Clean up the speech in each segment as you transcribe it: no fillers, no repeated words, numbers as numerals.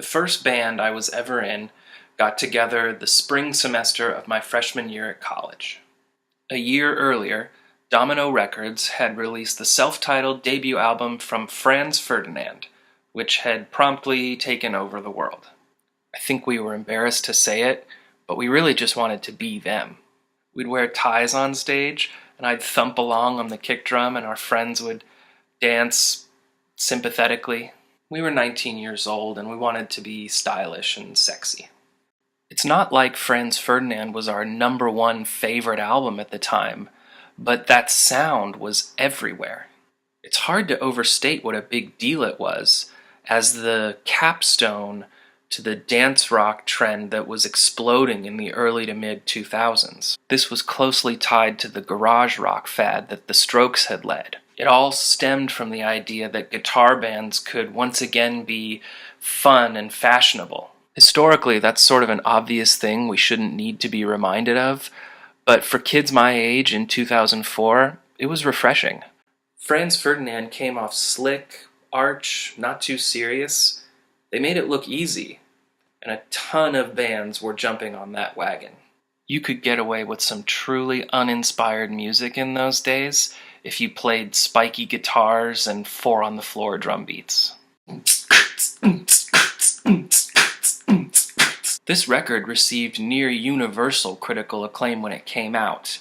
first band I was ever in got together the spring semester of my freshman year at college. A year earlier, Domino Records had released the self-titled debut album from Franz Ferdinand, which had promptly taken over the world. I think we were embarrassed to say it, but we really just wanted to be them. We'd wear ties on stage, and I'd thump along on the kick drum, and our friends would dance sympathetically. We were 19 years old, and we wanted to be stylish and sexy. It's not like Franz Ferdinand was our number one favorite album at the time, but that sound was everywhere. It's hard to overstate what a big deal it was as the capstone to the dance rock trend that was exploding in the early to mid-2000s. This was closely tied to the garage rock fad that the Strokes had led. It all stemmed from the idea that guitar bands could once again be fun and fashionable. Historically, that's sort of an obvious thing we shouldn't need to be reminded of, but for kids my age in 2004, it was refreshing. Franz Ferdinand came off slick, arch, not too serious. They made it look easy, and a ton of bands were jumping on that wagon. You could get away with some truly uninspired music in those days if you played spiky guitars and four-on-the-floor drum beats. This record received near universal critical acclaim when it came out.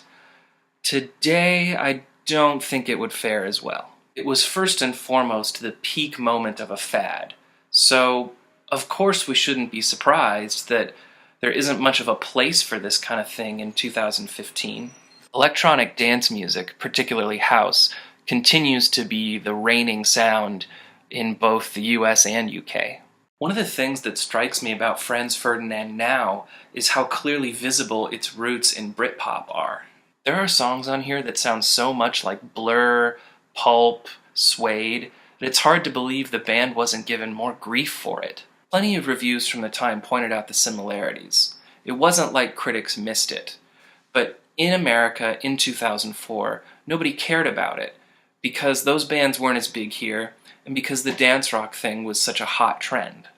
Today, I don't think it would fare as well. It was first and foremost the peak moment of a fad, so of course we shouldn't be surprised that there isn't much of a place for this kind of thing in 2015. Electronic dance music, particularly house, continues to be the reigning sound in both the US and UK. One of the things that strikes me about Franz Ferdinand now is how clearly visible its roots in Britpop are. There are songs on here that sound so much like Blur, Pulp, Suede, that it's hard to believe the band wasn't given more grief for it. Plenty of reviews from the time pointed out the similarities. It wasn't like critics missed it. But in America, in 2004, nobody cared about it, because those bands weren't as big here, and because the dance rock thing was such a hot trend.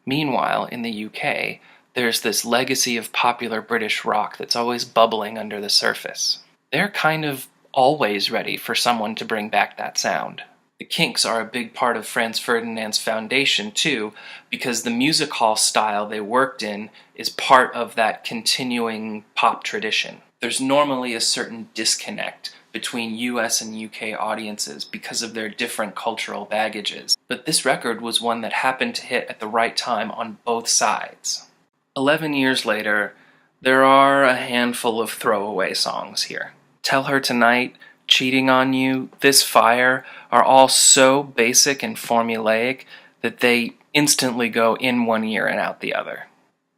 Meanwhile, in the UK, there's this legacy of popular British rock that's always bubbling under the surface. They're kind of always ready for someone to bring back that sound. The Kinks are a big part of Franz Ferdinand's foundation, too, because the music hall style they worked in is part of that continuing pop tradition. There's normally a certain disconnect between US and UK audiences because of their different cultural baggages, but this record was one that happened to hit at the right time on both sides. 11 years later, there are a handful of throwaway songs here. Tell Her Tonight, Cheating on You, This Fire are all so basic and formulaic that they instantly go in one ear and out the other.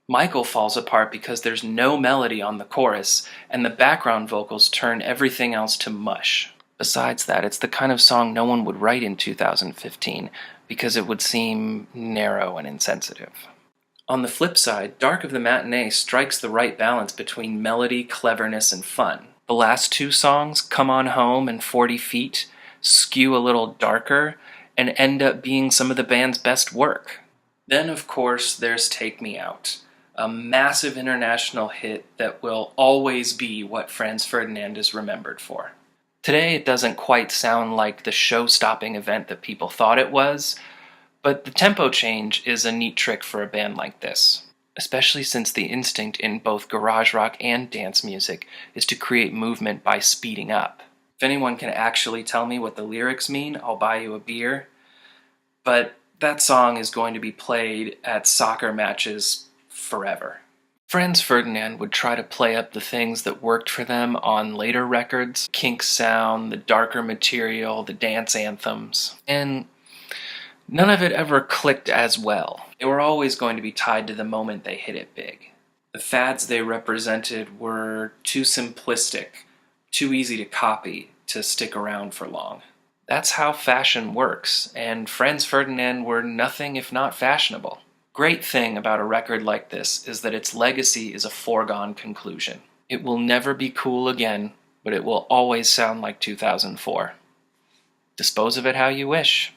Michael falls apart because there's no melody on the chorus, and the background vocals turn everything else to mush. Besides that, it's the kind of song no one would write in 2015 because it would seem narrow and insensitive. On the flip side, Dark of the Matinee strikes the right balance between melody, cleverness, and fun. The last two songs, Come On Home and 40 Feet, skew a little darker and end up being some of the band's best work. Then, of course, there's Take Me Out, a massive international hit that will always be what Franz Ferdinand is remembered for. Today, it doesn't quite sound like the show-stopping event that people thought it was, but the tempo change is a neat trick for a band like this, especially since the instinct in both garage rock and dance music is to create movement by speeding up. If anyone can actually tell me what the lyrics mean, I'll buy you a beer. But that song is going to be played at soccer matches forever. Franz Ferdinand would try to play up the things that worked for them on later records, Kinks sound, the darker material, the dance anthems, and none of it ever clicked as well. They were always going to be tied to the moment they hit it big. The fads they represented were too simplistic, too easy to copy to stick around for long. That's how fashion works, and Franz Ferdinand were nothing if not fashionable. Great thing about a record like this is that its legacy is a foregone conclusion. It will never be cool again, but it will always sound like 2004. Dispose of it how you wish.